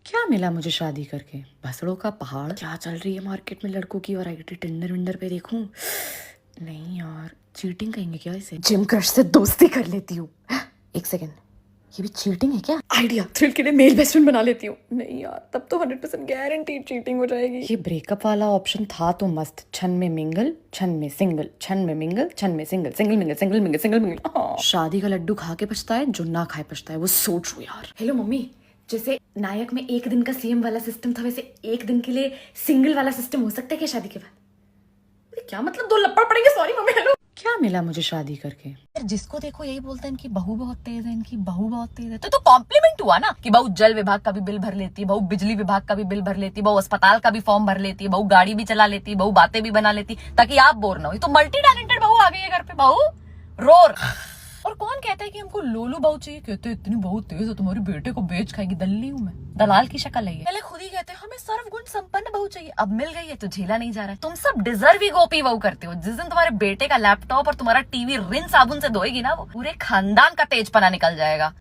क्या मिला मुझे शादी करके? भसड़ों का पहाड़। क्या चल रही है मार्केट में लड़कों की वैरायटी? टिंडर विंडर पे देखूं? नहीं यार, चीटिंग कहेंगे क्या इसे? जिम क्रश से दोस्ती कर लेती हूँ। एक सेकेंड, ये भी चीटिंग है क्या? आइडिया, थ्रिल के लिए मेल बेस्ट फ्रेंड बना लेती हूँ। नहीं यार, तब तो 100% गारंटी चीटिंग हो जाएगी। ये ब्रेकअप वाला ऑप्शन था तो मस्त। छन में मिंगल, छन में सिंगल, छन में मिंगल, छन में single, single mingle, single mingle, single mingle. शादी का लड्डू खा के पछता है जो ना खाए पछता है। वो सोच रो यार। हेलो मम्मी, जैसे नायक में एक दिन का सीएम वाला सिस्टम था, वैसे एक दिन के लिए सिंगल वाला सिस्टम हो सकता है क्या शादी के बाद? क्या मतलब, 2 लप्पड़ पड़ेंगे? Sorry mummy. हेलो, क्या मिला मुझे शादी करके? जिसको देखो यही बोलते हैं इनकी बहू बहुत तेज है, इनकी बहू बहुत तेज है। तो कॉम्प्लीमेंट हुआ ना कि बहू जल विभाग का भी बिल भर लेती है, बहू बिजली विभाग का भी बिल भर लेती है, बहू अस्पताल का भी फॉर्म भर लेती है, बहू गाड़ी भी चला लेती है, बहू बातें भी बना लेती, ताकि आप बोर ना हो। तो मल्टी टैलेंटेड बहू आ गई है घर पे। बहू रोर। और कौन कहता है कि हमको लोलू बहू चाहिए? कहते इतनी बहू तेज है तुम्हारे बेटे को बेच खाएगी। दल्ली हूं मैं, दलाल की शक्ल है। पहले खुद ही कहते हैं हमें सर्वगुण संपन्न बहू चाहिए, अब मिल गई है तो झेला नहीं जा रहा है। तुम सब डिजर्व ही गोपी बहू करते हो। जिस दिन तुम्हारे बेटे का लैपटॉप और तुम्हारा टीवी रिन साबुन से धोएगी ना, वो पूरे खानदान का तेजपना निकल जाएगा।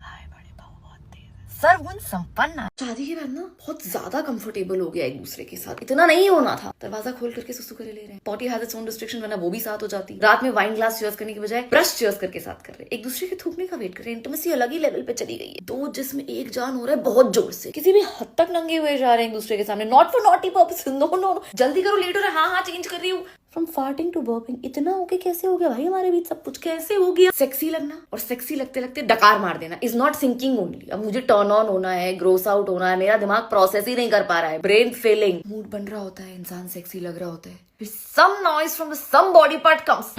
सर्वगुण संपन्न। शादी के बाद ना बहुत ज्यादा कंफर्टेबल हो गया एक दूसरे के साथ। इतना नहीं होना था। दरवाजा खोल करके सुसु करे ले रहे हैं। Potty has its own restriction, वरना वो भी साथ हो जाती। रात में वाइन ग्लास चीयर्स करने की बजाय ब्रश चीयर्स करके साथ कर रहे, एक दूसरे के थूकने का वेट कर रहे हैं। इंटिमेसी अलग ही लेवल पे चली गई है। 2 जिस्म एक जान हो रहा है बहुत जोर से। किसी भी हद तक नंगे हुए जा रहे हैं एक दूसरे के सामने। Not for naughty purpose. No no, जल्दी करो, लेट हो रहा है। हाँ चेंज कर रही हूँ। फ्रॉम फार्टिंग टू बर्पिंग, इतना होके कैसे हो गया भाई हमारे बीच सब कुछ? कैसे हो गया? सेक्सी लगना और सेक्सी लगते लगते डकार मार देना इज नॉट सिंकिंग ओनली। अब मुझे टर्न ऑन होना है, ग्रोस आउट होना है, मेरा दिमाग प्रोसेस ही नहीं कर पा रहा है। Brain Fehling. मूड बन रहा होता है, इंसान सेक्सी लग रहा होता है, फिर some noise from some body part comes.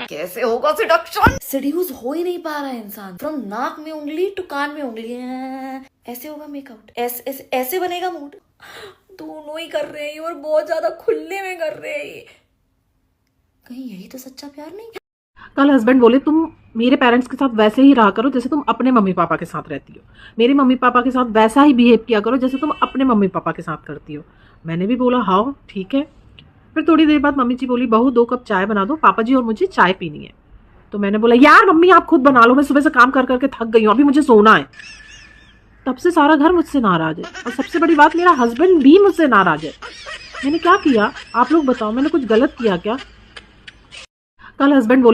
कैसे होगा सिडक्शन? सिड्यूस हो ही नहीं पा रहा है इंसान। फ्रॉम नाक में उंगली टू कान में उंगली। ऐसे होगा मेकआउट, ऐसे बनेगा मूड। दोनों ही कर रहे हैं और बहुत ज्यादा खुले में कर रहे हैं। कहीं यही तो सच्चा प्यार नहीं? कल हस्बैंड बोले तुम मेरे पेरेंट्स के साथ वैसे ही रहा करो जैसे तुम अपने मम्मी पापा के साथ रहती हो। मेरे मम्मी पापा के साथ वैसा ही बिहेव किया करो जैसे तुम अपने मम्मी पापा के साथ करती हो। मैंने भी बोला हाँ ठीक है। फिर थोड़ी देर बाद मम्मी जी बोली बहू 2 कप चाय बना दो, पापा जी और मुझे चाय पीनी है। तो मैंने बोला यार मम्मी आप खुद बना लो, मैं सुबह से काम कर करके थक गई हूँ, अभी मुझे सोना है। तब से सारा घर मुझसे नाराज है और सबसे बड़ी बात मेरा हस्बैंड भी मुझसे नाराज है। मैंने क्या किया आप लोग बताओ, मैंने कुछ गलत किया क्या? कल हस्बैंड बोले